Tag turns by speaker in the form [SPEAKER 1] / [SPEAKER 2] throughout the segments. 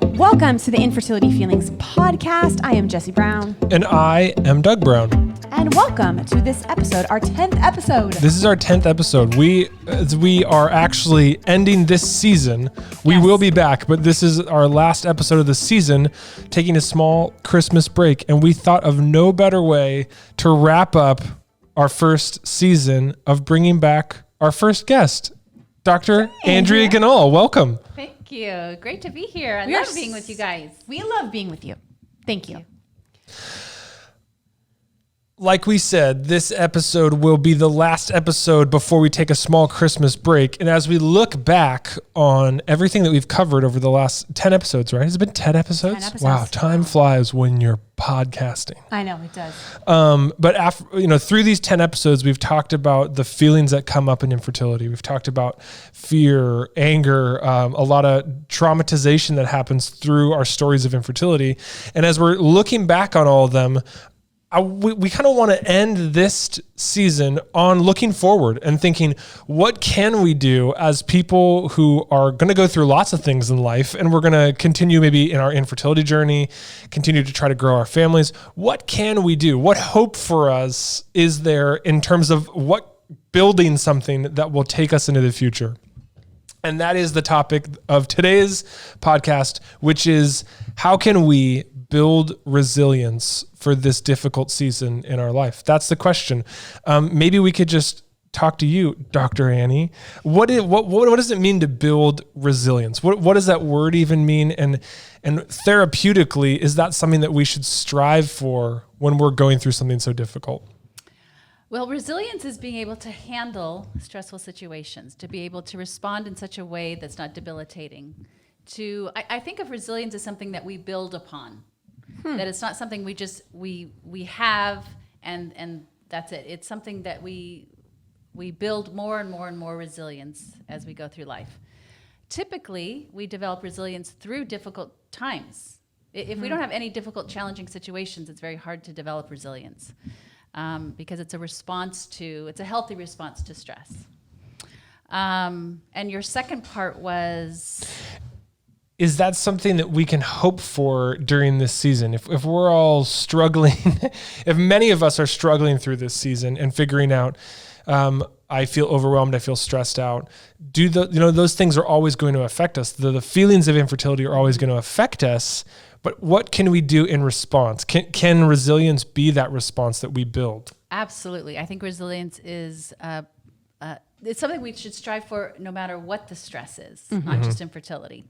[SPEAKER 1] Welcome to the Infertility Feelings Podcast. I am Jessie Brown.
[SPEAKER 2] And I am Doug Brown.
[SPEAKER 1] And welcome to this episode, our 10th episode.
[SPEAKER 2] This is our 10th episode. We are actually ending this season. We will be back, but this is our last episode of the season, taking a small Christmas break. And we thought of no better way to wrap up our first season of bringing back our first guest, Dr. Andrea Ganahl. Welcome.
[SPEAKER 3] Thank you. Great to be here. I love being with you guys.
[SPEAKER 1] We love being with you. Thank you.
[SPEAKER 2] Like we said, this episode will be the last episode before we take a small Christmas break. And as we look back on everything that we've covered over the last 10 episodes, right? Has it been 10 episodes?
[SPEAKER 1] 10 episodes.
[SPEAKER 2] Wow, time flies when you're podcasting.
[SPEAKER 1] I know, it does.
[SPEAKER 2] But after, through these 10 episodes, we've talked about the feelings that come up in infertility. We've talked about fear, anger, a lot of traumatization that happens through our stories of infertility. And as we're looking back on all of them, we kind of want to end this season on looking forward and thinking, what can we do as people who are going to go through lots of things in life, and we're going to continue maybe in our infertility journey, continue to try to grow our families. What can we do? What hope for us is there in terms of building something that will take us into the future? And that is the topic of today's podcast, which is how can we build resilience for this difficult season in our life? That's the question. Maybe we could just talk to you, Dr. Annie. What does it mean to build resilience? What does that word even mean? And therapeutically, is that something that we should strive for when we're going through something so difficult?
[SPEAKER 3] Well, resilience is being able to handle stressful situations, to be able to respond in such a way that's not debilitating. I think of resilience as something that we build upon. That it's not something we have and that's it. It's something that we build more and more and more resilience as we go through life. Typically, we develop resilience through difficult times. If we don't have any difficult, challenging situations, it's very hard to develop resilience because it's a healthy response to stress. And your second part was...
[SPEAKER 2] Is that something that we can hope for during this season? If we're all struggling, if many of us are struggling through this season and figuring out, I feel overwhelmed, I feel stressed out. Those things are always going to affect us. The feelings of infertility are always going to affect us. But what can we do in response? Can resilience be that response that we build?
[SPEAKER 3] Absolutely. I think resilience is it's something we should strive for no matter what the stress is, not just infertility.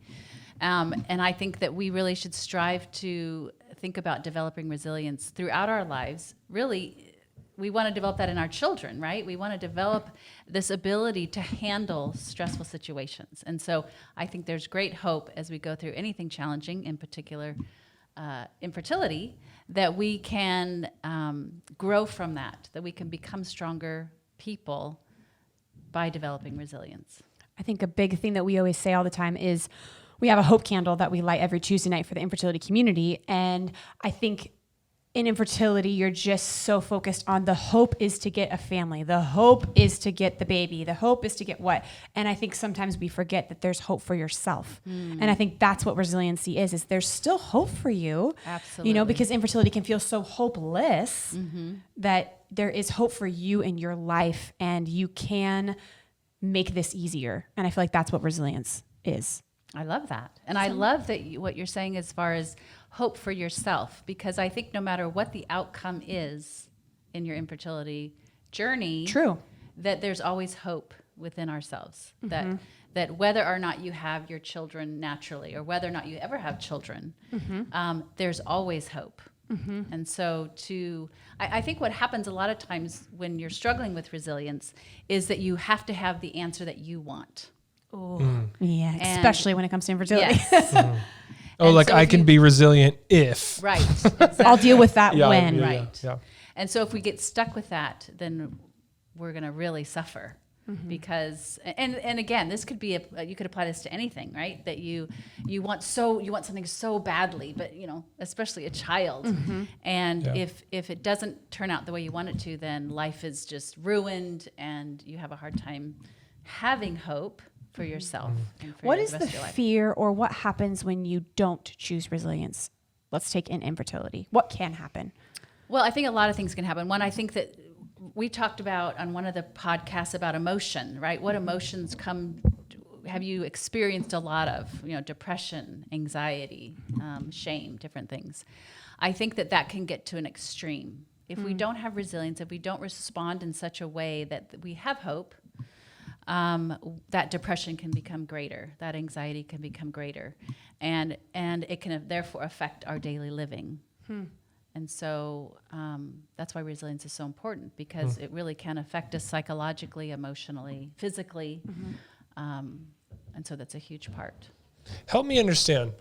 [SPEAKER 3] And I think that we really should strive to think about developing resilience throughout our lives. Really, we want to develop that in our children, right? We want to develop this ability to handle stressful situations. And so I think there's great hope as we go through anything challenging, in particular infertility, that we can grow from that we can become stronger people by developing resilience.
[SPEAKER 1] I think a big thing that we always say all the time is we have a hope candle that we light every Tuesday night for the infertility community. And I think in infertility, you're just so focused on the hope is to get a family. The hope is to get the baby. The hope is to get what? And I think sometimes we forget that there's hope for yourself. And I think that's what resiliency is there's still hope for you.
[SPEAKER 3] Absolutely.
[SPEAKER 1] Because infertility can feel so hopeless that there is hope for you in your life and you can make this easier. And I feel like that's what resilience is.
[SPEAKER 3] I love that. And I love that what you're saying as far as hope for yourself, because I think no matter what the outcome is in your infertility journey, that there's always hope within ourselves, that whether or not you have your children naturally or whether or not you ever have children, there's always hope. And so I think what happens a lot of times when you're struggling with resilience is that you have to have the answer that you want.
[SPEAKER 1] Yeah, especially when it comes to infertility.
[SPEAKER 3] Yes.
[SPEAKER 2] I can be resilient if.
[SPEAKER 3] Right. Exactly.
[SPEAKER 1] I'll deal with that when.
[SPEAKER 3] Right. Yeah. And so if we get stuck with that, then we're going to really suffer because, and again, this could be, you could apply this to anything, right? That you want something so badly, but especially a child. And if it doesn't turn out the way you want it to, then life is just ruined and you have a hard time having hope for yourself. And for
[SPEAKER 1] What
[SPEAKER 3] the
[SPEAKER 1] is
[SPEAKER 3] rest
[SPEAKER 1] the
[SPEAKER 3] of your life.
[SPEAKER 1] fear, or what happens when you don't choose resilience? Let's take in infertility. What can happen?
[SPEAKER 3] Well, I think a lot of things can happen. One, I think that we talked about on one of the podcasts about emotion, right? What emotions have you experienced a lot of? Depression, anxiety, shame, different things. I think that can get to an extreme. If we don't have resilience, if we don't respond in such a way that we have hope, that depression can become greater, that anxiety can become greater, and it can therefore affect our daily living. And so that's why resilience is so important, because it really can affect us psychologically, emotionally, physically, and so that's a huge part.
[SPEAKER 2] Help me understand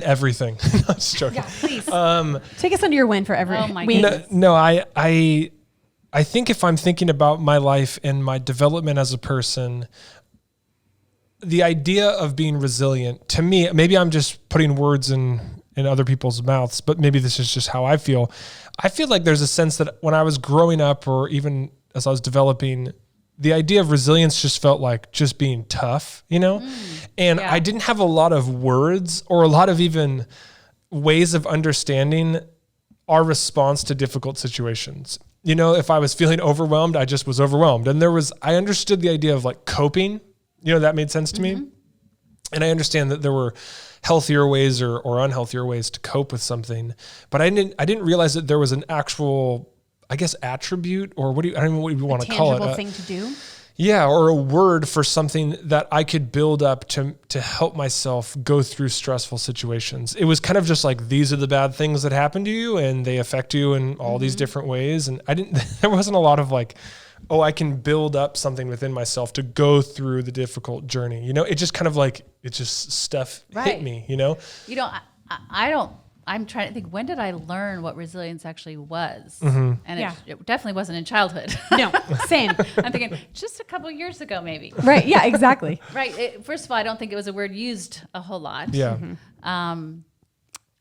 [SPEAKER 2] everything. No, I'm just joking.
[SPEAKER 1] Yeah, please. Take us under your wing for every
[SPEAKER 3] Oh my
[SPEAKER 1] week.
[SPEAKER 3] goodness.
[SPEAKER 2] No, I think if I'm thinking about my life and my development as a person, the idea of being resilient, to me, maybe I'm just putting words in other people's mouths, but maybe this is just how I feel. I feel like there's a sense that when I was growing up, or even as I was developing, the idea of resilience just felt like just being tough, And
[SPEAKER 3] Yeah.
[SPEAKER 2] I didn't have a lot of words or a lot of even ways of understanding our response to difficult situations. If I was feeling overwhelmed, I just was overwhelmed. And I understood the idea of like coping, that made sense to me. And I understand that there were healthier ways or unhealthier ways to cope with something, but I didn't realize that there was an actual, I guess, attribute, or I don't know what you want to call it.
[SPEAKER 1] Tangible thing to do.
[SPEAKER 2] Yeah, or a word for something that I could build up to help myself go through stressful situations. It was kind of just like, these are the bad things that happen to you and they affect you in all these different ways. And there wasn't a lot of like, oh, I can build up something within myself to go through the difficult journey. It just kind of like, it just stuff hit
[SPEAKER 3] Right.
[SPEAKER 2] me,
[SPEAKER 3] I'm trying to think, when did I learn what resilience actually was?
[SPEAKER 2] Mm-hmm.
[SPEAKER 3] And
[SPEAKER 1] Yeah.
[SPEAKER 3] it definitely wasn't in childhood.
[SPEAKER 1] No, same.
[SPEAKER 3] I'm thinking just a couple years ago, maybe.
[SPEAKER 1] Right. Yeah, exactly.
[SPEAKER 3] Right. First of all, I don't think it was a word used a whole lot.
[SPEAKER 2] Yeah.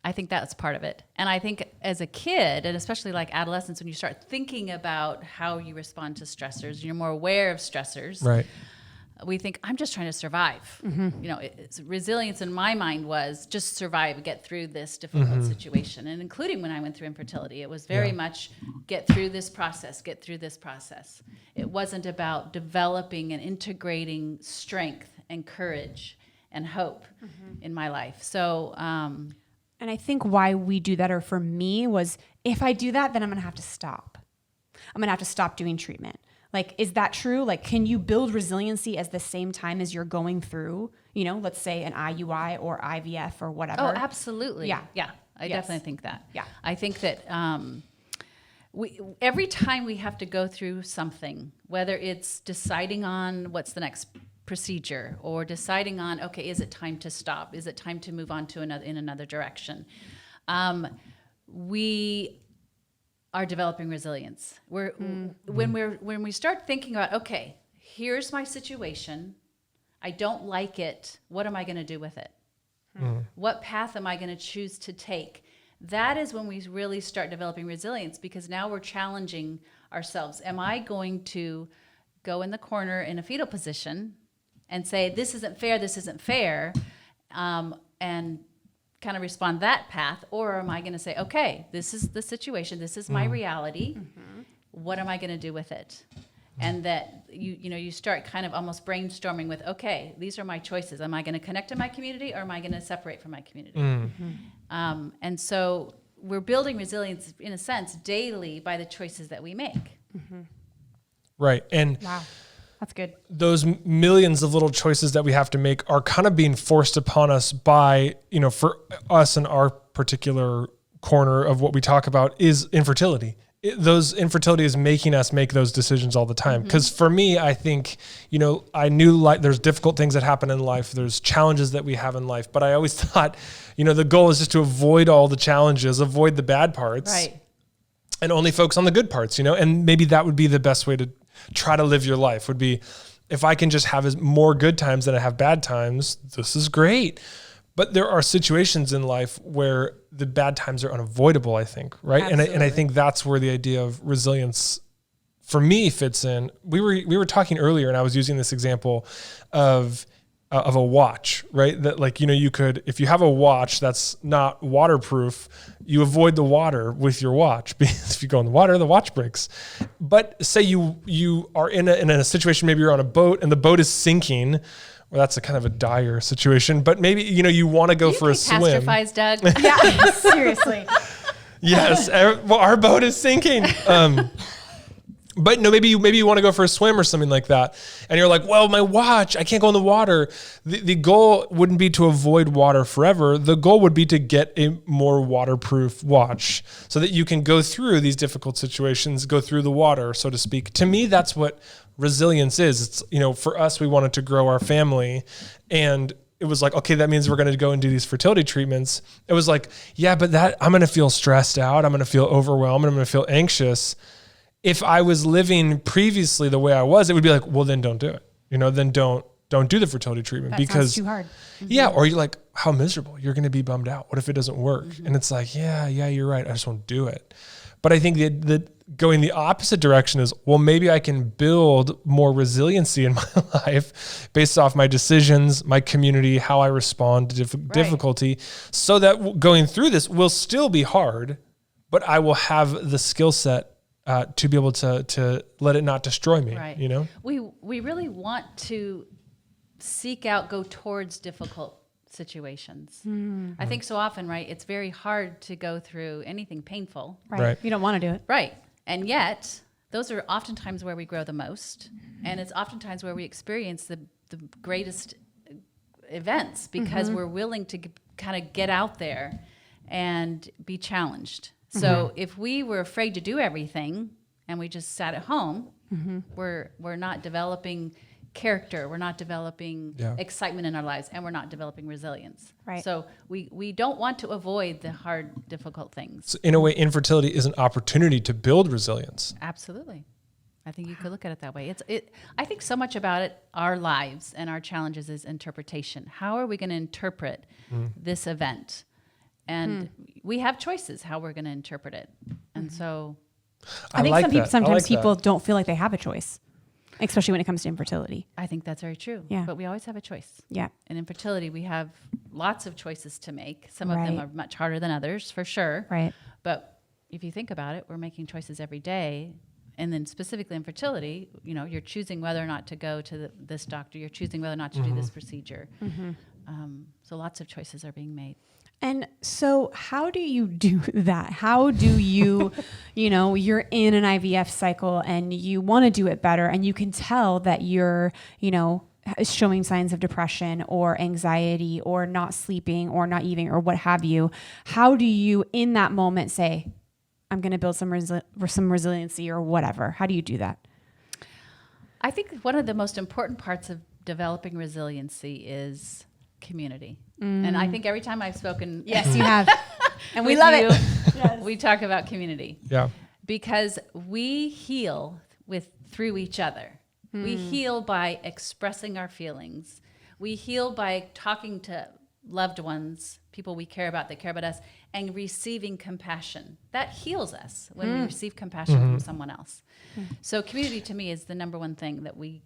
[SPEAKER 3] I think that's part of it. And I think as a kid, and especially like adolescence, when you start thinking about how you respond to stressors, you're more aware of stressors.
[SPEAKER 2] Right.
[SPEAKER 3] We think, I'm just trying to survive. Resilience in my mind was just survive, get through this difficult situation. And including when I went through infertility, it was very much get through this process, get through this process. It wasn't about developing and integrating strength and courage and hope in my life. So,
[SPEAKER 1] And I think why we do that, or for me, was if I do that, then I'm going to have to stop. I'm going to have to stop doing treatment. Like, is that true? Like, can you build resiliency at the same time as you're going through, let's say an IUI or IVF or whatever?
[SPEAKER 3] oh, absolutely.
[SPEAKER 1] Yeah.
[SPEAKER 3] Yeah. I
[SPEAKER 1] Yes.
[SPEAKER 3] definitely think that.
[SPEAKER 1] Yeah.
[SPEAKER 3] I think that every time we have to go through something, whether it's deciding on what's the next procedure, or deciding on, okay, is it time to stop? Is it time to move on to another direction? We are developing resilience. When we start thinking about, okay, here's my situation, I don't like it, what am I going to do with it? What path am I going to choose to take? That is when we really start developing resilience, because now we're challenging ourselves. Am I going to go in the corner in a fetal position and say, this isn't fair, and kind of respond that path? Or am I going to say, okay, this is the situation, this is my reality, what am I going to do with it? And that you start kind of almost brainstorming with, okay, these are my choices. Am I going to connect to my community, or am I going to separate from my community? And so we're building resilience, in a sense, daily by the choices that we make.
[SPEAKER 2] Right. And
[SPEAKER 1] Wow. That's good.
[SPEAKER 2] those millions of little choices that we have to make are kind of being forced upon us by, for us in our particular corner of what we talk about is infertility. Those infertility is making us make those decisions all the time. Because for me, I think, I knew like there's difficult things that happen in life. There's challenges that we have in life. But I always thought, the goal is just to avoid all the challenges, avoid the bad parts.
[SPEAKER 3] Right.
[SPEAKER 2] And only focus on the good parts, and maybe that would be the best way to try to live your life, would be if I can just have more good times than I have bad times, this is great. But there are situations in life where the bad times are unavoidable, I think, right? And I think that's where the idea of resilience for me fits in. We were talking earlier, and I was using this example of a watch, right? That like, you could, if you have a watch that's not waterproof, you avoid the water with your watch because if you go in the water, the watch breaks. But say you are in a situation, maybe you're on a boat and the boat is sinking. Well, that's a kind of a dire situation, but maybe, you want to go for a swim.
[SPEAKER 3] Catastrophize, Doug.
[SPEAKER 1] Yeah, seriously.
[SPEAKER 2] Yes. Well, our boat is sinking. But no, maybe you want to go for a swim or something like that. And you're like, well, my watch, I can't go in the water. The goal wouldn't be to avoid water forever. The goal would be to get a more waterproof watch so that you can go through these difficult situations, go through the water, so to speak. To me, that's what resilience is. It's, for us, we wanted to grow our family, and it was like, okay, that means we're going to go and do these fertility treatments. It was like, yeah, but I'm going to feel stressed out. I'm going to feel overwhelmed. I'm going to feel anxious. If I was living previously the way I was, it would be like, well, then don't do it. Then don't do the fertility treatment because
[SPEAKER 1] sounds too hard.
[SPEAKER 2] Yeah. Or you're like, how miserable. You're going to be bummed out. What if it doesn't work? And it's like, yeah, you're right. I just won't do it. But I think that going the opposite direction is, well, maybe I can build more resiliency in my life based off my decisions, my community, how I respond to difficulty, so that going through this will still be hard, but I will have the skill set to be able to let it not destroy me,
[SPEAKER 3] Right. We really want to go towards difficult situations. I think so often, right, it's very hard to go through anything painful.
[SPEAKER 1] Right. You don't want to do it.
[SPEAKER 3] Right. And yet, those are oftentimes where we grow the most. And it's oftentimes where we experience the greatest events because we're willing to kind of get out there and be challenged. So if we were afraid to do everything and we just sat at home, we're not developing character, we're not developing excitement in our lives, and we're not developing resilience.
[SPEAKER 1] Right.
[SPEAKER 3] So we don't want to avoid the hard, difficult things.
[SPEAKER 2] So in a way, infertility is an opportunity to build resilience.
[SPEAKER 3] Absolutely. I think you could look at it that way. I think so much about it, our lives and our challenges, is interpretation. How are we going to interpret this event? And we have choices how we're going to interpret it. And so
[SPEAKER 1] I think
[SPEAKER 2] like
[SPEAKER 1] sometimes
[SPEAKER 2] that.
[SPEAKER 1] people don't feel like they have a choice, especially when it comes to infertility.
[SPEAKER 3] I think that's very true.
[SPEAKER 1] Yeah.
[SPEAKER 3] But we always have a choice.
[SPEAKER 1] Yeah.
[SPEAKER 3] In infertility, we have lots of choices to make. Some of them are much harder than others, for sure.
[SPEAKER 1] Right.
[SPEAKER 3] But if you think about it, we're making choices every day. And then specifically in fertility, you're choosing whether or not to go to this doctor. You're choosing whether or not to do this procedure. So lots of choices are being made.
[SPEAKER 1] And so how do you do that? How do you, you're in an IVF cycle and you want to do it better, and you can tell that you're, showing signs of depression or anxiety or not sleeping or not eating or what have you. How do you in that moment say, I'm going to build some resiliency or whatever? How do you do that?
[SPEAKER 3] I think one of the most important parts of developing resiliency is community. And I think every time I've spoken,
[SPEAKER 1] Yes, you have. And we
[SPEAKER 3] with
[SPEAKER 1] love
[SPEAKER 3] you,
[SPEAKER 1] it. Yes.
[SPEAKER 3] we talk about community.
[SPEAKER 2] Yeah.
[SPEAKER 3] Because we heal through each other. We heal by expressing our feelings. We heal by talking to loved ones, people we care about that care about us, and receiving compassion. That heals us when we receive compassion from someone else. So community to me is the number one thing that we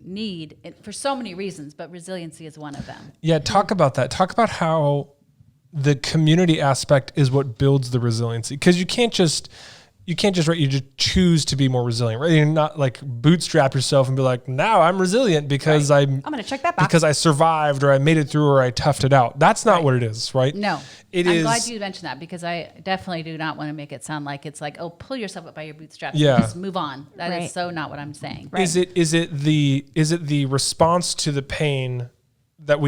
[SPEAKER 3] need for so many reasons, but resiliency is one of them.
[SPEAKER 2] Yeah, talk about that. Talk about how the community aspect is what builds the resiliency, because you can't just choose to be more resilient, right? You're not like bootstrap yourself and be like, now I'm resilient because I'm
[SPEAKER 1] going to check that box.
[SPEAKER 2] because I survived or I made it through or I toughed it out. That's not what it is, right?
[SPEAKER 3] No,
[SPEAKER 2] I'm
[SPEAKER 3] glad you mentioned that, because I definitely do not want to make it sound like it's like, oh, pull yourself up by your bootstraps and just move on. That is so not what I'm saying.
[SPEAKER 2] Right. Is it the response to the pain that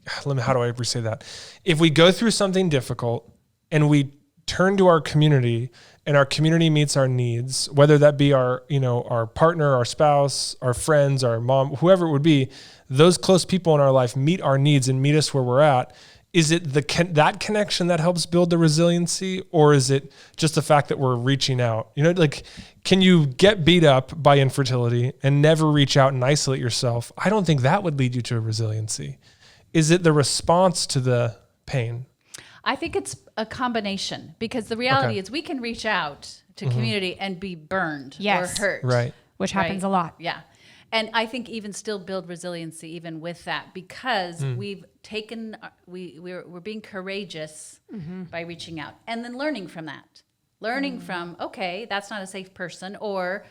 [SPEAKER 2] how do I ever say that? If we go through something difficult and we turn to our community and our community meets our needs, whether that be our partner, our spouse, our friends, our mom, whoever it would be, those close people in our life meet our needs and meet us where we're at. Is it that connection that helps build the resiliency, or is it just the fact that we're reaching out? Can you get beat up by infertility and never reach out and isolate yourself? I don't think that would lead you to a resiliency. Is it the response to the pain?
[SPEAKER 3] I think it's a combination, because the reality is we can reach out to community and be burned or hurt.
[SPEAKER 2] Right.
[SPEAKER 1] Which happens a lot.
[SPEAKER 3] Yeah. And I think even still build resiliency even with that, because we've taken, we're being courageous by reaching out and then learning from that. Learning from, okay, that's not a safe person, or,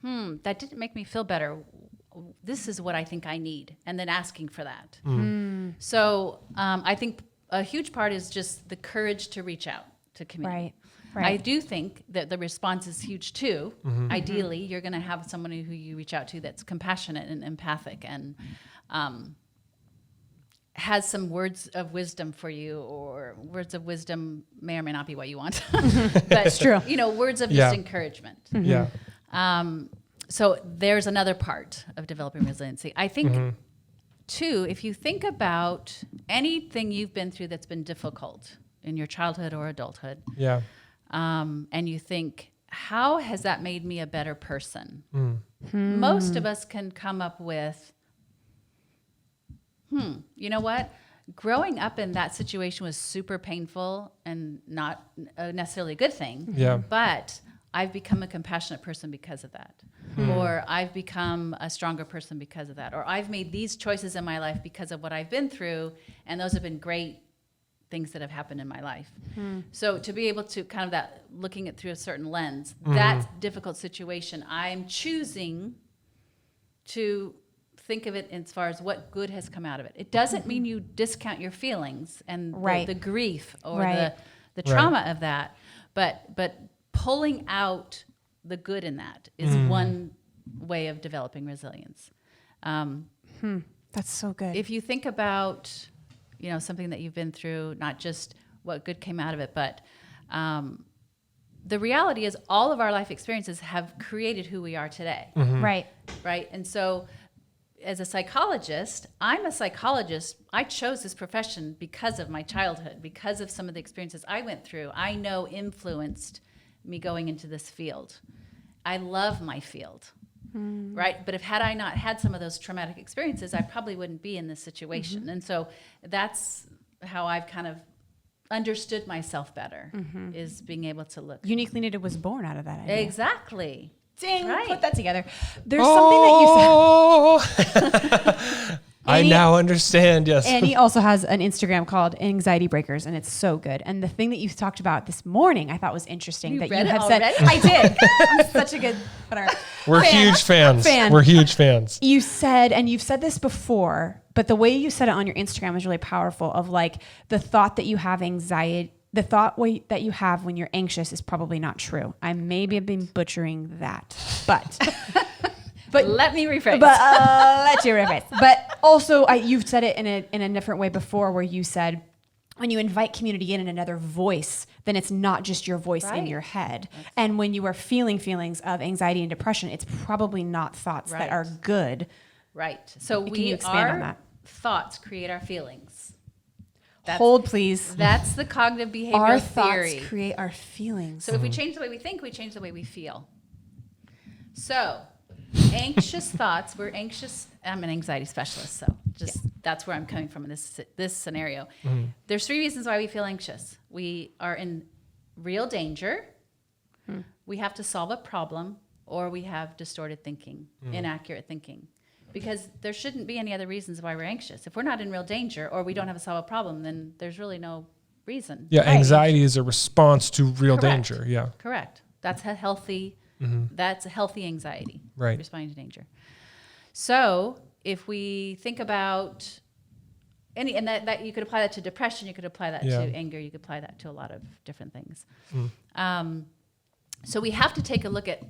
[SPEAKER 3] that didn't make me feel better. This is what I think I need. And then asking for that. So I think a huge part is just the courage to reach out to community.
[SPEAKER 1] Right.
[SPEAKER 3] I do think that the response is huge too. Ideally, you're going to have someone who you reach out to that's compassionate and empathic and has some words of wisdom for you, or words of wisdom may or may not be what you want. But
[SPEAKER 1] it's true.
[SPEAKER 3] Words of just encouragement.
[SPEAKER 2] Yeah.
[SPEAKER 3] So there's another part of developing resiliency. I think too, if you think about anything you've been through that's been difficult in your childhood or adulthood,
[SPEAKER 2] Yeah.
[SPEAKER 3] and you think, how has that made me a better person? Most of us can come up with, you know what? Growing up in that situation was super painful and not necessarily a good thing.
[SPEAKER 2] Yeah.
[SPEAKER 3] But I've become a compassionate person because of that. Or I've become a stronger person because of that. Or I've made these choices in my life because of what I've been through, and those have been great things that have happened in my life. So to be able to kind of that, looking at through a certain lens, that difficult situation, I'm choosing to think of it as far as what good has come out of it. It doesn't mean you discount your feelings and the grief or the trauma of that, but pulling out the good in that is one way of developing resilience.
[SPEAKER 1] That's so good.
[SPEAKER 3] If you think about, something that you've been through, not just what good came out of it, but the reality is all of our life experiences have created who we are today.
[SPEAKER 1] Right.
[SPEAKER 3] Right. And so as a psychologist, I chose this profession because of my childhood, because of some of the experiences I went through, I know influenced me going into this field. I love my field. Right. But had I not had some of those traumatic experiences, I probably wouldn't be in this situation. And so that's how I've kind of understood myself better, is being able to look.
[SPEAKER 1] Uniquely Knitted was born out of that idea.
[SPEAKER 3] Exactly.
[SPEAKER 1] Ding,
[SPEAKER 3] Right.
[SPEAKER 1] put that together. There's something that you said.
[SPEAKER 2] I now understand, yes.
[SPEAKER 1] Annie also has an Instagram called Anxiety Breakers, and it's so good. And the thing that you talked about this morning, I thought was interesting.
[SPEAKER 3] You
[SPEAKER 1] that
[SPEAKER 3] read
[SPEAKER 1] you
[SPEAKER 3] it
[SPEAKER 1] have
[SPEAKER 3] already?
[SPEAKER 1] said, I did. I'm such a good whatever.
[SPEAKER 2] We're huge fans. We're huge fans.
[SPEAKER 1] You said, and you've said this before, but the way you said it on your Instagram was really powerful, of like the thought that you have anxiety, the thought that you have when you're anxious is probably not true. I maybe have been butchering that, but
[SPEAKER 3] let me rephrase.
[SPEAKER 1] But let you rephrase. But also, you've said it in a different way before, where you said when you invite community in and another voice, then it's not just your voice in your head. And when you are feeling feelings of anxiety and depression, it's probably not thoughts that are good.
[SPEAKER 3] Right. So
[SPEAKER 1] Can you expand on that?
[SPEAKER 3] Thoughts create our feelings.
[SPEAKER 1] Hold, please.
[SPEAKER 3] That's the cognitive behavioral
[SPEAKER 1] Our
[SPEAKER 3] theory.
[SPEAKER 1] thoughts create our feelings.
[SPEAKER 3] So if we change the way we think, we change the way we feel. So anxious thoughts, we're anxious. I'm an anxiety specialist, so that's where I'm coming from in this scenario. There's 3 reasons why we feel anxious. We are in real danger. We have to solve a problem, or we have distorted thinking, inaccurate thinking. Because there shouldn't be any other reasons why we're anxious. If we're not in real danger or we don't have to solve a problem, then there's really no reason.
[SPEAKER 2] Yeah, anxiety is a response to real danger. Yeah.
[SPEAKER 3] Correct. That's a healthy anxiety.
[SPEAKER 2] Right.
[SPEAKER 3] Responding to danger. So if we think about and that you could apply that to depression, you could apply that to anger, you could apply that to a lot of different things. So we have to take a look at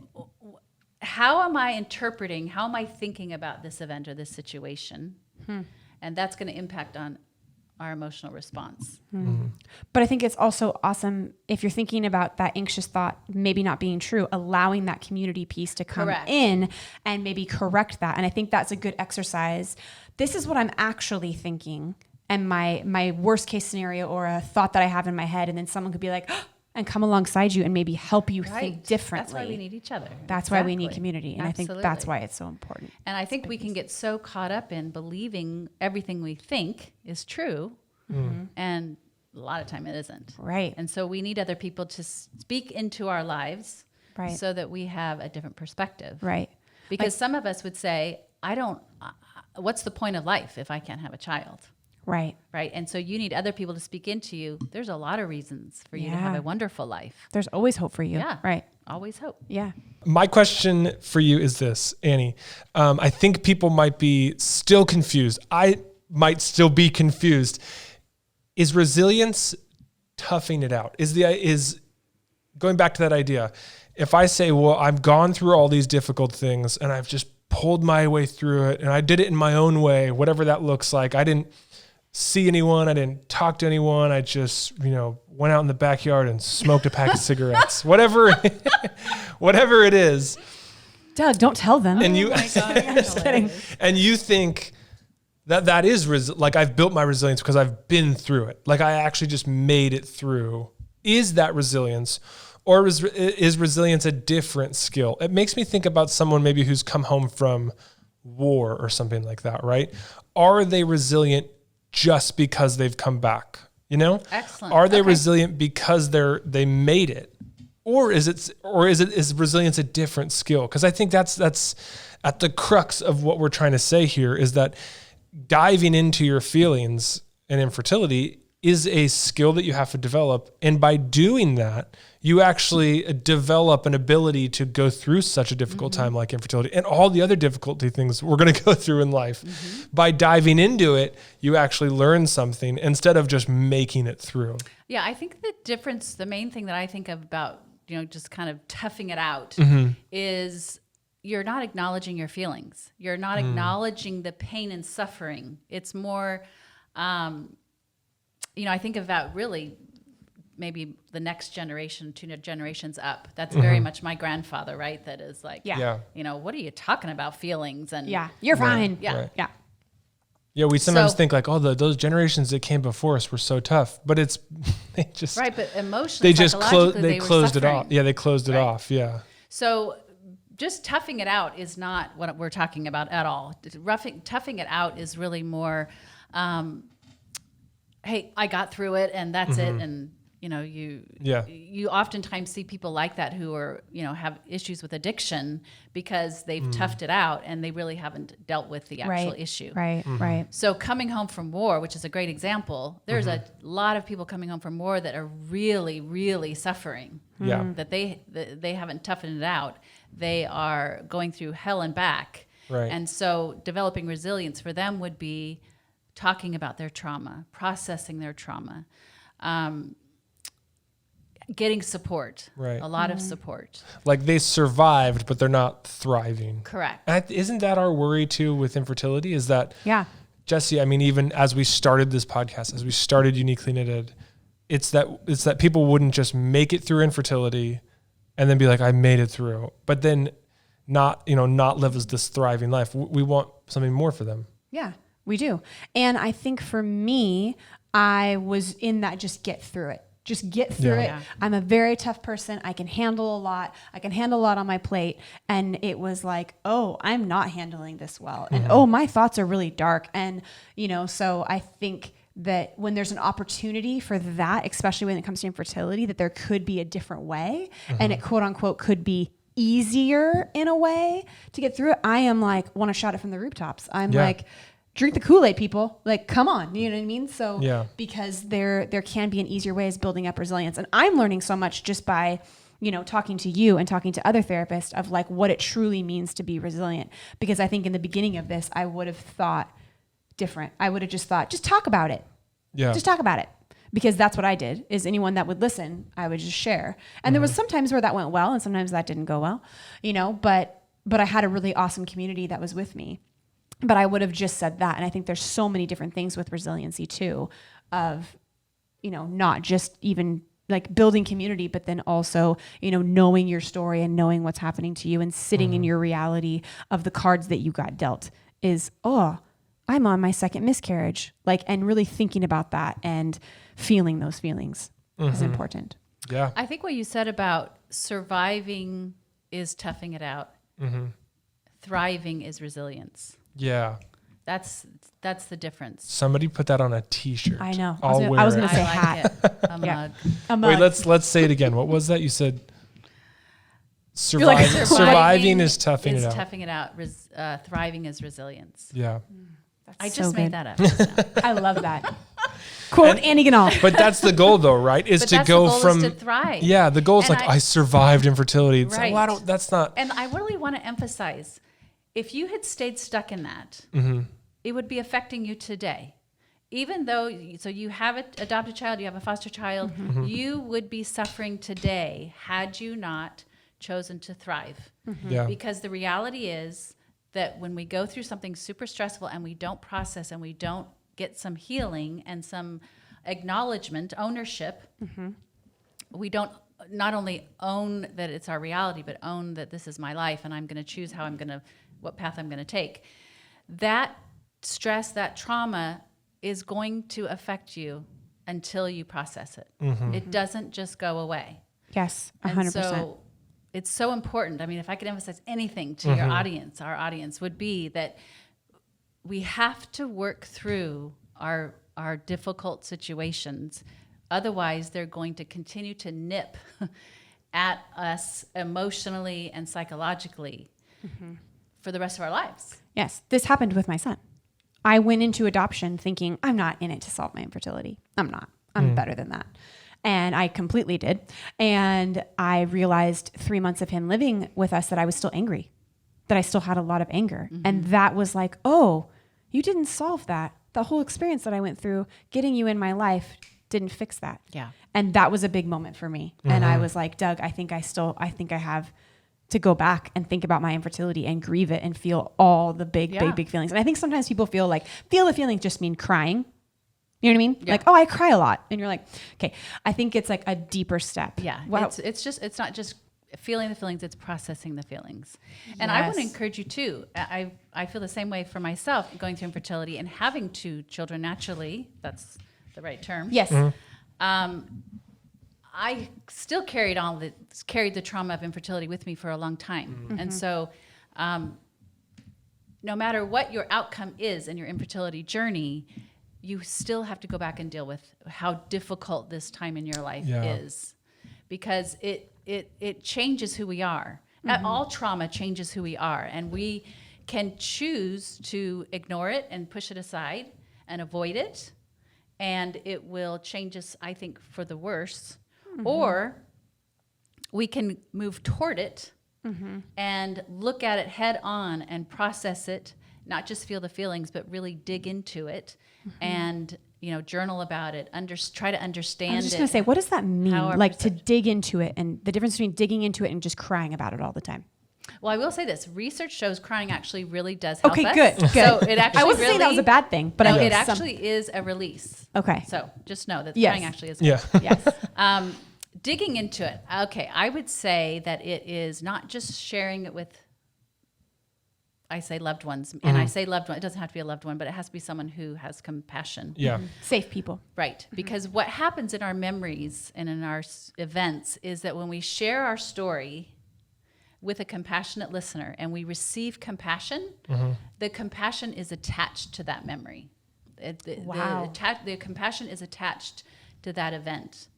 [SPEAKER 3] how am I interpreting, how am I thinking about this event or this situation? And that's going to impact on our emotional response.
[SPEAKER 1] But I think it's also awesome if you're thinking about that anxious thought maybe not being true, allowing that community piece to come in and maybe correct that. And I think that's a good exercise. This is what I'm actually thinking, and my worst case scenario, or a thought that I have in my head, and then someone could be like, and come alongside you and maybe help you think differently.
[SPEAKER 3] That's why we need each other.
[SPEAKER 1] That's why we need community. And I think that's why it's so important.
[SPEAKER 3] And I think we can get so caught up in believing everything we think is true and lot of time it isn't.
[SPEAKER 1] Right.
[SPEAKER 3] And so we need other people to speak into our lives
[SPEAKER 1] Right.
[SPEAKER 3] so that we have a different perspective.
[SPEAKER 1] Right.
[SPEAKER 3] Because some of us would say, what's the point of life if I can't have a child?
[SPEAKER 1] Right.
[SPEAKER 3] Right. And so you need other people to speak into you. There's a lot of reasons for you to have
[SPEAKER 1] Yeah.
[SPEAKER 3] a wonderful life.
[SPEAKER 1] There's always hope for you.
[SPEAKER 3] Yeah.
[SPEAKER 1] Right.
[SPEAKER 3] Always hope.
[SPEAKER 1] Yeah.
[SPEAKER 2] My question for you is this, Annie. I think people might be still confused. I might still be confused. Is resilience toughing it out? Is going back to that idea. If I say, well, I've gone through all these difficult things and I've just pulled my way through it and I did it in my own way, whatever that looks like. I didn't see anyone. I didn't talk to anyone. I just, went out in the backyard and smoked a pack of cigarettes, whatever it is.
[SPEAKER 1] Doug, don't tell them.
[SPEAKER 2] And you,
[SPEAKER 1] Just kidding.
[SPEAKER 2] and you think that is like I've built my resilience because I've been through it. Like I actually just made it through. Is that resilience? Or is resilience a different skill? It makes me think about someone maybe who's come home from war or something like that, right? Are they resilient just because they've come back?
[SPEAKER 3] Excellent.
[SPEAKER 2] Are they
[SPEAKER 3] Okay.
[SPEAKER 2] resilient because they made it? Or is resilience a different skill? Because I think that's at the crux of what we're trying to say here is that diving into your feelings and infertility is a skill that you have to develop. And by doing that, you actually develop an ability to go through such a difficult time like infertility and all the other difficulty things we're going to go through in life. By diving into it, you actually learn something instead of just making it through.
[SPEAKER 3] Yeah, I think the main thing that I think about, just kind of toughing it out is you're not acknowledging your feelings. You're not acknowledging the pain and suffering. It's more, I think about really maybe the next generation, 2 generations up. That's very much my grandfather, right? That is like,
[SPEAKER 1] Yeah.
[SPEAKER 3] what are you talking about feelings? And
[SPEAKER 1] Yeah. You're fine.
[SPEAKER 3] Yeah.
[SPEAKER 2] Right.
[SPEAKER 1] Yeah.
[SPEAKER 2] Yeah, we sometimes
[SPEAKER 3] So-
[SPEAKER 2] think like, those generations that came before us were so tough, but they just
[SPEAKER 3] right, but emotionally,
[SPEAKER 2] they just
[SPEAKER 3] psychologically,
[SPEAKER 2] they
[SPEAKER 3] were
[SPEAKER 2] closed it
[SPEAKER 3] suffering.
[SPEAKER 2] off. Yeah, they closed it
[SPEAKER 3] Right.
[SPEAKER 2] off. Yeah.
[SPEAKER 3] So just toughing it out is not what we're talking about at all. Toughing it out is really more, hey, I got through it and that's it. And you oftentimes see people like that who are, have issues with addiction because they've toughed it out and they really haven't dealt with the actual issue.
[SPEAKER 1] Right. Right.
[SPEAKER 3] So coming home from war, which is a great example, there's a lot of people coming home from war that are really, really suffering.
[SPEAKER 2] Yeah.
[SPEAKER 3] That they haven't toughened it out. They are going through hell and back.
[SPEAKER 2] Right.
[SPEAKER 3] And so developing resilience for them would be talking about their trauma, processing their trauma, getting support,
[SPEAKER 2] Right.
[SPEAKER 3] a lot of support.
[SPEAKER 2] Like they survived, but they're not thriving.
[SPEAKER 3] Correct.
[SPEAKER 2] And isn't that our worry too with infertility? Is that
[SPEAKER 1] Yeah.
[SPEAKER 2] Jesse? I mean, even as we started this podcast, as we started Uniquely Knitted, it's that people wouldn't just make it through infertility and then be like, I made it through, but then not live as this thriving life. We want something more for them.
[SPEAKER 1] Yeah, we do. And I think for me, I was in that just get through it. Just get through it.
[SPEAKER 3] Yeah.
[SPEAKER 1] I'm a very tough person. I can handle a lot. I can handle a lot on my plate. And it was like, oh, I'm not handling this well. And oh, my thoughts are really dark. And, so I think that when there's an opportunity for that, especially when it comes to infertility, that there could be a different way and it quote unquote could be easier in a way to get through it. I am like, want to shout it from the rooftops. I'm like, drink the Kool-Aid, people. Like, come on. You know what I mean? So because there can be an easier way of building up resilience. And I'm learning so much just by, talking to you and talking to other therapists of like what it truly means to be resilient. Because I think in the beginning of this, I would have thought different. I would have just thought, just talk about it.
[SPEAKER 2] Yeah.
[SPEAKER 1] Just talk about it. Because that's what I did, is anyone that would listen, I would just share. And there was some times where that went well and sometimes that didn't go well, but I had a really awesome community that was with me. But I would have just said that. And I think there's so many different things with resiliency too, of, not just even like building community, but then also, knowing your story and knowing what's happening to you and sitting in your reality of the cards that you got dealt is, I'm on my second miscarriage, and really thinking about that and feeling those feelings is important.
[SPEAKER 2] Yeah.
[SPEAKER 3] I think what you said about surviving is toughing it out. Thriving is resilience.
[SPEAKER 2] Yeah.
[SPEAKER 3] That's the difference.
[SPEAKER 2] Somebody put that on a t-shirt.
[SPEAKER 1] I know.
[SPEAKER 2] I'll
[SPEAKER 1] I was
[SPEAKER 2] wear
[SPEAKER 1] going to
[SPEAKER 2] it.
[SPEAKER 1] say
[SPEAKER 3] I
[SPEAKER 1] hat.
[SPEAKER 3] like it. A
[SPEAKER 1] Yeah.
[SPEAKER 3] mug.
[SPEAKER 1] A mug.
[SPEAKER 2] Wait, let's say it again. What was that? You said
[SPEAKER 1] You're like,
[SPEAKER 2] surviving is toughing it out.
[SPEAKER 3] Toughing it out. Thriving is resilience.
[SPEAKER 2] Yeah.
[SPEAKER 1] That's
[SPEAKER 3] I
[SPEAKER 1] so
[SPEAKER 3] just made
[SPEAKER 1] good.
[SPEAKER 3] that up. just now.
[SPEAKER 1] I love that. Quote Annie Ganahl.
[SPEAKER 2] But that's the goal though, right? Is
[SPEAKER 3] But
[SPEAKER 2] to
[SPEAKER 3] that's
[SPEAKER 2] go
[SPEAKER 3] the goal,
[SPEAKER 2] from
[SPEAKER 3] is to thrive.
[SPEAKER 2] Yeah, the goal is
[SPEAKER 3] And
[SPEAKER 2] like I survived infertility. It's like,
[SPEAKER 3] Right.
[SPEAKER 2] well, that's not
[SPEAKER 3] And I really want to emphasize, if you had stayed stuck in that, it would be affecting you today. Even though, so you have an adopted child, you have a foster child, you would be suffering today had you not chosen to thrive.
[SPEAKER 2] Yeah.
[SPEAKER 3] Because the reality is that when we go through something super stressful and we don't process and we don't get some healing and some acknowledgement, ownership, we don't not only own that it's our reality, but own that this is my life and I'm going to choose what path I'm going to take. That stress, that trauma is going to affect you until you process it. It doesn't just go away.
[SPEAKER 1] Yes,
[SPEAKER 3] And
[SPEAKER 1] 100%.
[SPEAKER 3] so it's so important. I mean, if I could emphasize anything to your audience, our audience would be that we have to work through our difficult situations. Otherwise, they're going to continue to nip at us emotionally and psychologically for the rest of our lives.
[SPEAKER 1] Yes, this happened with my son. I went into adoption thinking, I'm not in it to solve my infertility. I'm not. I'm better than that. And I completely did. And I realized 3 months of him living with us that I was still angry, that I still had a lot of anger. And that was like, oh, you didn't solve that. The whole experience that I went through, getting you in my life, didn't fix that.
[SPEAKER 3] Yeah.
[SPEAKER 1] And that was a big moment for me. And I was like, Doug, I think I have to go back and think about my infertility and grieve it and feel all the big feelings. And I think sometimes people feel the feelings just mean crying. You know what I mean?
[SPEAKER 3] Yeah.
[SPEAKER 1] Like, oh, I cry a lot. And you're like, okay, I think it's like a deeper step.
[SPEAKER 3] Yeah.
[SPEAKER 1] Wow.
[SPEAKER 3] It's not just feeling the feelings, it's processing the feelings. And I want to
[SPEAKER 1] Yes.
[SPEAKER 3] encourage you too. I feel the same way for myself going through infertility and having 2 children naturally. That's the right term.
[SPEAKER 1] Yes.
[SPEAKER 3] I still carried the trauma of infertility with me for a long time. And so no matter what your outcome is in your infertility journey, you still have to go back and deal with how difficult this time in your life is, because it changes who we are. All trauma changes who we are, and we can choose to ignore it and push it aside and avoid it, and it will change us, I think, for the worse. Or we can move toward it and look at it head on and process it, not just feel the feelings, but really dig into it and, journal about it, try to understand it.
[SPEAKER 1] I was just going to say, what does that mean?
[SPEAKER 3] However
[SPEAKER 1] Like to dig into it, and the difference between digging into it and just crying about it all the time.
[SPEAKER 3] Well, I will say this. Research shows crying actually really does help us.
[SPEAKER 1] Okay, good.
[SPEAKER 3] So it actually
[SPEAKER 1] I wasn't saying that was a bad thing, but
[SPEAKER 3] no,
[SPEAKER 1] I
[SPEAKER 3] it
[SPEAKER 1] think
[SPEAKER 3] actually is a release.
[SPEAKER 1] Okay.
[SPEAKER 3] So just know that
[SPEAKER 1] Yes.
[SPEAKER 3] crying actually is
[SPEAKER 2] Yeah.
[SPEAKER 1] Yes.
[SPEAKER 3] digging into it. Okay, I would say that it is not just sharing it with, I say loved ones, and I say loved one. It doesn't have to be a loved one, but it has to be someone who has compassion.
[SPEAKER 2] Yeah.
[SPEAKER 1] Safe people.
[SPEAKER 3] Right, because what happens in our memories and in our events is that when we share our story with a compassionate listener and we receive compassion, the compassion is attached to that memory.
[SPEAKER 1] Wow.
[SPEAKER 3] The compassion is attached to that event.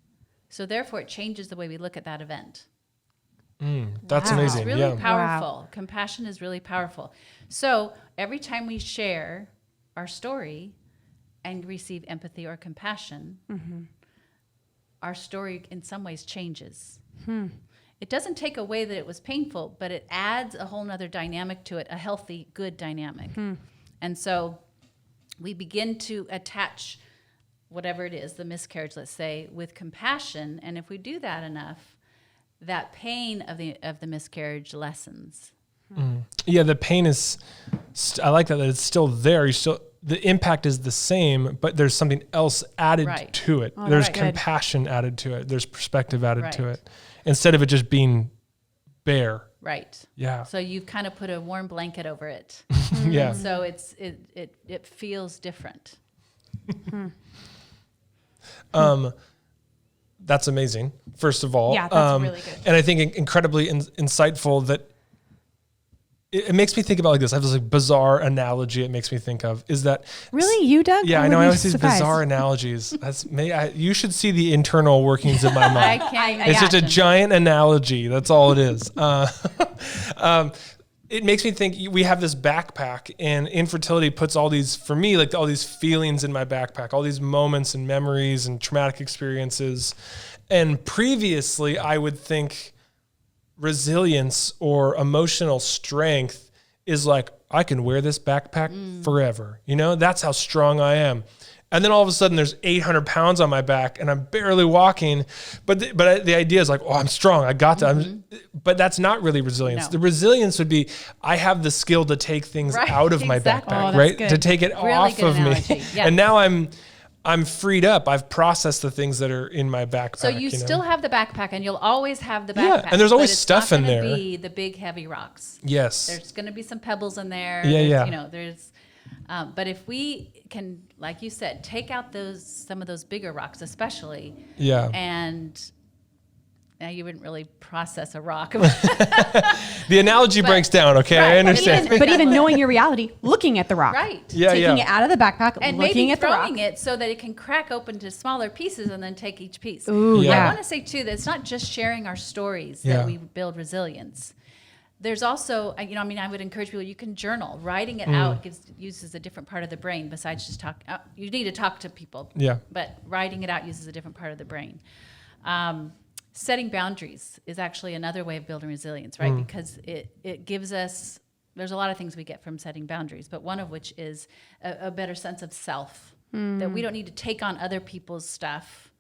[SPEAKER 3] So therefore, it changes the way we look at that event.
[SPEAKER 2] That's
[SPEAKER 1] Wow.
[SPEAKER 2] amazing.
[SPEAKER 3] It's really
[SPEAKER 2] Yeah.
[SPEAKER 3] powerful.
[SPEAKER 1] Wow.
[SPEAKER 3] Compassion is really powerful. So every time we share our story and receive empathy or compassion, our story in some ways changes. It doesn't take away that it was painful, but it adds a whole nother dynamic to it, a healthy, good dynamic. And so we begin to attach whatever it is, the miscarriage, let's say, with compassion. And if we do that enough, that pain of the miscarriage lessens.
[SPEAKER 2] Yeah, the pain is. I like that it's still there. The impact is the same, but there's something else added
[SPEAKER 3] Right.
[SPEAKER 2] to it.
[SPEAKER 1] Oh,
[SPEAKER 2] There's
[SPEAKER 1] right. Good.
[SPEAKER 2] compassion added to it. There's perspective added to
[SPEAKER 3] Right.
[SPEAKER 2] it, instead of it just being bare.
[SPEAKER 3] Right.
[SPEAKER 2] Yeah.
[SPEAKER 3] So you've kind of put a warm blanket over it.
[SPEAKER 2] Yeah.
[SPEAKER 3] So it feels different.
[SPEAKER 2] That's amazing. First of all,
[SPEAKER 1] Yeah, that's really good.
[SPEAKER 2] And I think incredibly insightful that it makes me think about like this. I have this like bizarre analogy it makes me think of is that.
[SPEAKER 1] Really? You, Doug?
[SPEAKER 2] Yeah, I
[SPEAKER 1] would
[SPEAKER 2] know.
[SPEAKER 1] be
[SPEAKER 2] I always use
[SPEAKER 1] surprised.
[SPEAKER 2] bizarre analogies. You should see the internal workings of my mind.
[SPEAKER 3] I can't
[SPEAKER 2] It's just a
[SPEAKER 3] imagine.
[SPEAKER 2] giant analogy. That's all it is. It makes me think we have this backpack, and infertility puts all these, for me, like all these feelings in my backpack, all these moments and memories and traumatic experiences. And previously, I would think resilience or emotional strength is like, I can wear this backpack forever. You know, that's how strong I am. And then all of a sudden there's 800 pounds on my back and I'm barely walking. But the idea is like, oh, I'm strong. I got that. But that's not really resilience.
[SPEAKER 3] No.
[SPEAKER 2] The resilience would be, I have the skill to take things
[SPEAKER 3] Right,
[SPEAKER 2] out of my
[SPEAKER 3] exactly.
[SPEAKER 2] backpack,
[SPEAKER 1] Oh, that's
[SPEAKER 2] right?
[SPEAKER 1] good.
[SPEAKER 2] To take it
[SPEAKER 3] Really
[SPEAKER 2] off
[SPEAKER 3] good
[SPEAKER 2] of
[SPEAKER 3] analogy.
[SPEAKER 2] me.
[SPEAKER 3] Yes.
[SPEAKER 2] And now I'm freed up. I've processed the things that are in my backpack.
[SPEAKER 3] So you
[SPEAKER 2] know?
[SPEAKER 3] still have the backpack, and you'll always have the
[SPEAKER 2] Yeah,
[SPEAKER 3] backpack.
[SPEAKER 2] and there's always
[SPEAKER 3] but it's
[SPEAKER 2] stuff
[SPEAKER 3] not
[SPEAKER 2] in
[SPEAKER 3] gonna
[SPEAKER 2] there.
[SPEAKER 3] Be the big heavy rocks.
[SPEAKER 2] Yes.
[SPEAKER 3] There's going to be some pebbles in there.
[SPEAKER 2] Yeah,
[SPEAKER 3] There's,
[SPEAKER 2] yeah.
[SPEAKER 3] You know, there's. But if we can, like you said, take out some of those bigger rocks, especially.
[SPEAKER 2] Yeah.
[SPEAKER 3] And now you wouldn't really process a rock.
[SPEAKER 2] The analogy
[SPEAKER 3] But-
[SPEAKER 2] breaks down. Okay.
[SPEAKER 3] right,
[SPEAKER 2] I understand.
[SPEAKER 3] even-
[SPEAKER 1] But even knowing your reality, looking at the rock.
[SPEAKER 3] Right.
[SPEAKER 2] Yeah,
[SPEAKER 1] Taking
[SPEAKER 2] yeah.
[SPEAKER 1] it out of the backpack,
[SPEAKER 3] And
[SPEAKER 1] looking
[SPEAKER 3] maybe
[SPEAKER 1] at the rock.
[SPEAKER 3] throwing it so that it can crack open to smaller pieces and then take each piece.
[SPEAKER 1] Ooh,
[SPEAKER 2] Yeah.
[SPEAKER 3] I
[SPEAKER 1] yeah.
[SPEAKER 3] want to say too that it's not just sharing our stories
[SPEAKER 2] Yeah.
[SPEAKER 3] that we build resilience. There's also, I would encourage people, you can journal. Writing it out uses a different part of the brain besides just talk. You need to talk to people.
[SPEAKER 2] Yeah.
[SPEAKER 3] But writing it out uses a different part of the brain. Setting boundaries is actually another way of building resilience, right? Because it gives us, there's a lot of things we get from setting boundaries, but one of which is a better sense of self, that we don't need to take on other people's stuff,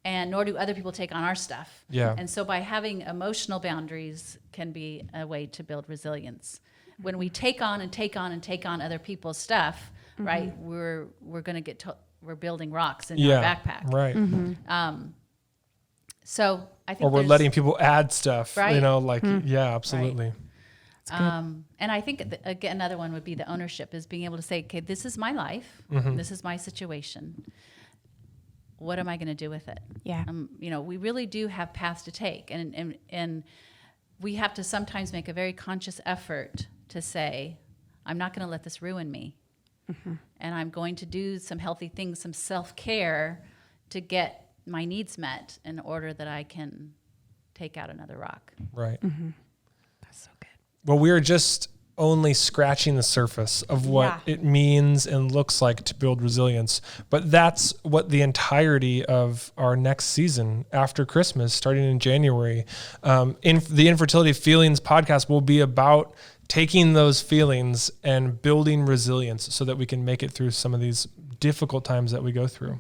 [SPEAKER 3] and nor do other people take on our stuff.
[SPEAKER 2] Yeah.
[SPEAKER 3] And so by having emotional boundaries can be a way to build resilience. When we take on and take on and take on other people's stuff, right, we're going to we're building rocks in our backpack.
[SPEAKER 2] Right.
[SPEAKER 3] So I think
[SPEAKER 2] Or we're
[SPEAKER 3] there's-
[SPEAKER 2] letting people add stuff,
[SPEAKER 3] Right.
[SPEAKER 2] you know, like, yeah, absolutely.
[SPEAKER 3] and I think again, another one would be the ownership, is being able to say, okay, this is my life. This is my situation. What am I going to do with it?
[SPEAKER 1] Yeah.
[SPEAKER 3] We really do have paths to take, and we have to sometimes make a very conscious effort to say, I'm not going to let this ruin me, and I'm going to do some healthy things, some self-care to get my needs met in order that I can take out another rock.
[SPEAKER 2] Right.
[SPEAKER 1] That's so good.
[SPEAKER 2] Well, we are just only scratching the surface of what
[SPEAKER 1] Yeah.
[SPEAKER 2] it means and looks like to build resilience. But that's what the entirety of our next season after Christmas, starting in January, in the Infertility Feelings podcast will be about taking those feelings and building resilience so that we can make it through some of these difficult times that we go through.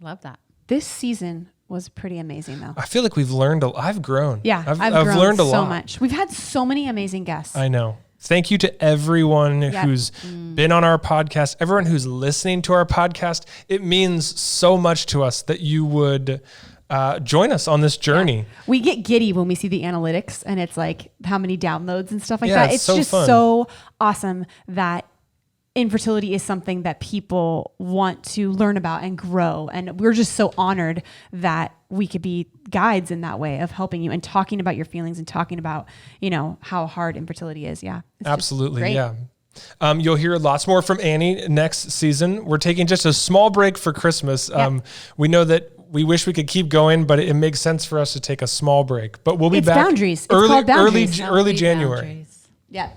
[SPEAKER 3] Love that.
[SPEAKER 1] This season was pretty amazing, though.
[SPEAKER 2] I feel like we've learned I've grown.
[SPEAKER 1] Yeah, I've grown
[SPEAKER 2] learned a
[SPEAKER 1] so
[SPEAKER 2] lot.
[SPEAKER 1] much. We've had so many amazing guests.
[SPEAKER 2] I know. Thank you to everyone who's been on our podcast, everyone who's listening to our podcast. It means so much to us that you would join us on this journey.
[SPEAKER 1] We get giddy when we see the analytics and it's like how many downloads and stuff like
[SPEAKER 2] Yeah,
[SPEAKER 1] that.
[SPEAKER 2] it's
[SPEAKER 1] It's
[SPEAKER 2] so
[SPEAKER 1] just
[SPEAKER 2] fun.
[SPEAKER 1] so awesome that infertility is something that people want to learn about and grow. And we're just so honored that we could be guides in that way of helping you and talking about your feelings and talking about, how hard infertility is. Yeah. It's just
[SPEAKER 2] Absolutely.
[SPEAKER 1] great.
[SPEAKER 2] Yeah. You'll hear lots more from Annie next season. We're taking just a small break for Christmas. We know that we wish we could keep going, but it makes sense for us to take a small break. But we'll be
[SPEAKER 1] It's
[SPEAKER 2] back
[SPEAKER 1] boundaries. It's called boundaries.
[SPEAKER 2] early January.
[SPEAKER 3] Boundaries.
[SPEAKER 1] Yeah.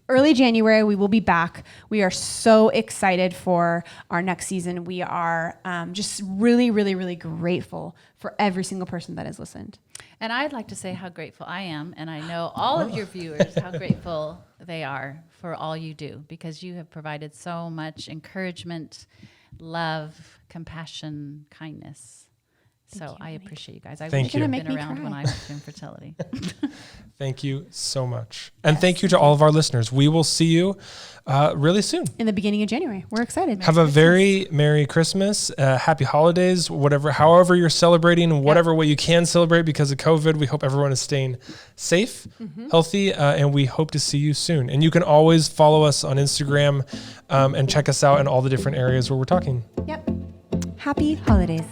[SPEAKER 1] Early January, we will be back. We are so excited for our next season. We are just really, really, really grateful for every single person that has listened.
[SPEAKER 3] And I'd like to say how grateful I am, and I know all of your viewers, how grateful they are for all you do, because you have provided so much encouragement, love, compassion, kindness. So I appreciate you guys. I
[SPEAKER 2] Thank
[SPEAKER 3] wish
[SPEAKER 2] you.
[SPEAKER 3] you
[SPEAKER 2] You're
[SPEAKER 3] had
[SPEAKER 1] gonna
[SPEAKER 3] been
[SPEAKER 1] make me
[SPEAKER 3] around
[SPEAKER 1] cry.
[SPEAKER 3] when I went to infertility.
[SPEAKER 2] Thank you so much. And thank you to all of our listeners. We will see you really soon.
[SPEAKER 1] In the beginning of January. We're excited.
[SPEAKER 2] Have a very Merry Christmas, happy holidays, however you're celebrating, whatever way you can celebrate because of COVID. We hope everyone is staying safe, healthy, and we hope to see you soon. And you can always follow us on Instagram and check us out in all the different areas where we're talking.
[SPEAKER 1] Yep. Happy holidays.